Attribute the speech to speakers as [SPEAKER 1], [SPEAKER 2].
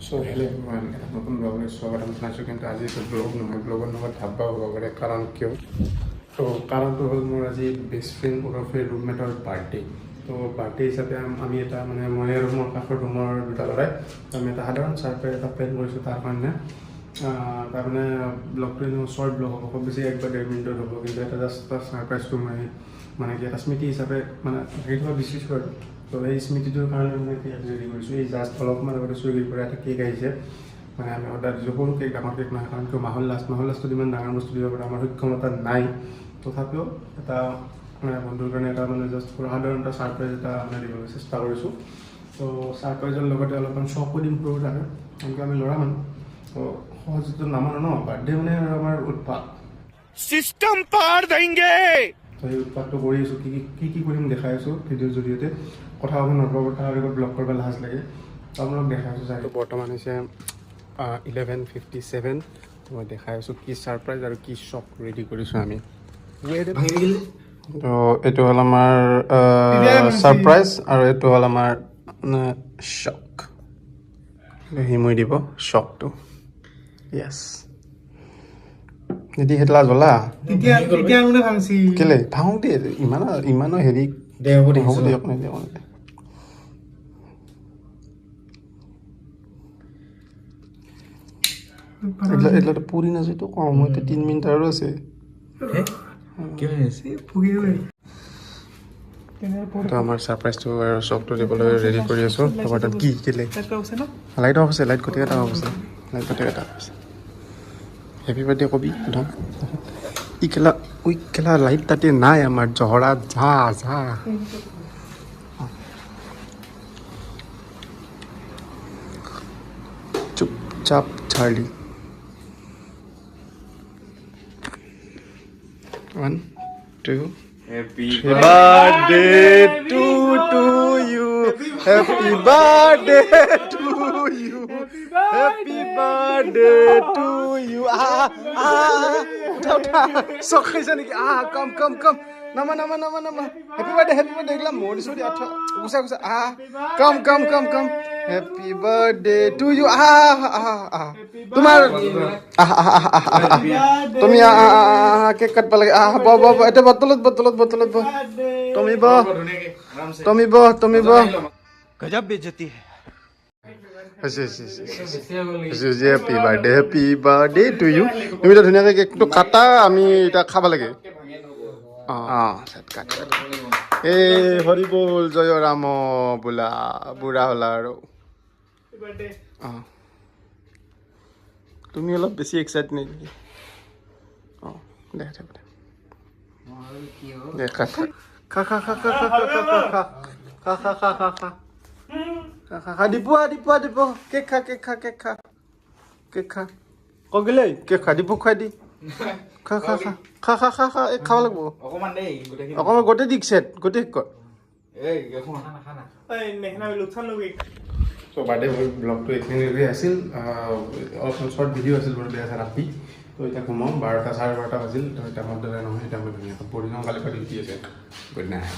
[SPEAKER 1] So hello' everyone, এটা নতুন ব্লগলৈ স্বাগতম জনাইছোঁ। কিন্তু আজি এইটো ব্লগ নহয়, ব্লগৰ নামত ধাব্বা হ'ব পাৰে। কাৰণ কিয়? তো কাৰণটো হ'ল মোৰ আজি বেষ্ট ফ্ৰেণ্ড ওৰফে ৰুমমেটৰ বাৰ্থডে। তো বাৰ্থডে হিচাপে আমি এটা মানে মই আৰু মোৰ কাষৰ ৰুমৰ দুটা ল'ৰাই আমি এটা সাধাৰণ ছাৰপ্ৰাইজ এটা প্লেন কৰিছোঁ তাৰ কাৰণে। তাৰমানে ব্লগটো এনেও শ্বৰ্ট ব্লগ হ'ব, খুব বেছি 1 বা 1.5 মিনিটত হ'ব। কিন্তু এটা জাষ্ট ছাৰপ্ৰাইজটো মই মানে কি এটা স্মৃতি হিচাপে মানে হেৰি থ'ব বিচাৰিছোঁ আৰু। তো এই স্মৃতিটোৰ কাৰণে মই কেক ৰেডি কৰিছোঁ। এই জাষ্ট অলপমান আগতে চুইগিৰ পৰা এটা কেক আহিছে, মানে আমি অৰ্ডাৰ দিছোঁ। সৰু কেক, ডাঙৰ কেক নহয়, কাৰণ কিয় মাহৰ লাষ্টত ইমান ডাঙৰ বস্তু দিব পৰা আমাৰ সক্ষমতা নাই। তথাপিও এটা মানে বন্ধুৰ কাৰণে এটা মানে জাষ্ট সাধাৰণ এটা ছাৰপ্ৰাইজ এটা মানে দিবলৈ চেষ্টা কৰিছোঁ। তো ছাৰপ্ৰাইজৰ লগতে অলপমান শ্বকো দিম সৰু থাকে, কাৰণ আমি ল'ৰা মানুহ। তো সহজটো নামানো ন, বাৰ্থডে মানে আৰু আমাৰ উৎপাত
[SPEAKER 2] सिस्टम पार देंगे।
[SPEAKER 1] তো সেই উৎপাতটো কৰি আছোঁ। কি কৰিম দেখাই আছোঁ ভিডিঅ'ৰ জৰিয়তে। কথা হ'ব নল'ব, তাৰ আগত ব্লগ কৰিব লাজ লাগে। আপোনালোক দেখাই আছোঁ যাই। বৰ্তমান হৈছে 11:57। মই দেখাই আছোঁ কি ছাৰপ্ৰাইজ আৰু কি শ্বক ৰেডি কৰিছোঁ আমি। তো এইটো হ'ল আমাৰ ছাৰপ্ৰাইজ আৰু এইটো হ'ল আমাৰ শ্বক। সিমুই দিব শ্বকটো। য়েছ যদি সেইতলা জ্বলা কেলে ভাঙো দে, ইমানো হেৰি হ'ব দিয়ক এইগিলাটো পুৰি নাযায়তো কম হয়তো 3 মিনিট আৰু আছে। তো আমাৰ ছাৰপ্ৰাইজটো আৰু শ্বকটো দিবলৈ ৰেডি কৰি আছোঁ। তোমাৰ তাত কি কেলে লাইট অফ আছে, লাইট গোটেইকেইটা অফ আছে, হেপী বাৰ্থডে কবি প্ৰথম। ইকেলা লাইট তাতে নাই আমাৰ জহৰাত যা চুপচাপ Charlie. 1 2
[SPEAKER 2] Happy
[SPEAKER 1] birthday to you. Happy birthday to you. Happy birthday to you. উঠা চক খাইছা নেকি? কম নামা হেপী বাৰ্থডে এইগিলা মৰিছোঁ দিয়া। গুচা কম হেপী বাৰ্থডে টু ইউ। তোমাৰ তুমি কেক কাটবা লাগে। এতিয়া বটলত তুমি ব
[SPEAKER 2] गजब बेइज्जती है।
[SPEAKER 1] Happy birthday to you. তুমি এতিয়া ধুনীয়াকৈ কেকটো কাটা, আমি এতিয়া খাব লাগে। কাট। এই হৰি বল জয় ৰাম বোলা বুঢ়া হ'লা আৰু। তুমি অলপ বেছি এক্সাইট নেকি? দে খা দীপু কেক খা কগিলে কেক খা দীপু খুৱাই দি খা এই খাব লাগিব অকণমান গোটেই দিক চেট গোটেই ক। চ' বাৰ্থডে ব্লগটো এইখিনিলৈকে আছিল। অলপমান শ্বৰ্ট ভিডিঅ' আছিল বাৰু, বেয়া ৰাতি। তো এতিয়া ঘুমাওঁ, 12টা 12:30 বাজিল। তো এতিয়া মোৰ দৰে নহয়, এতিয়া মই ধুনীয়াকৈ পঢ়ি যাওঁ, কালিৰ পৰা ডিউটি আছে। Good night.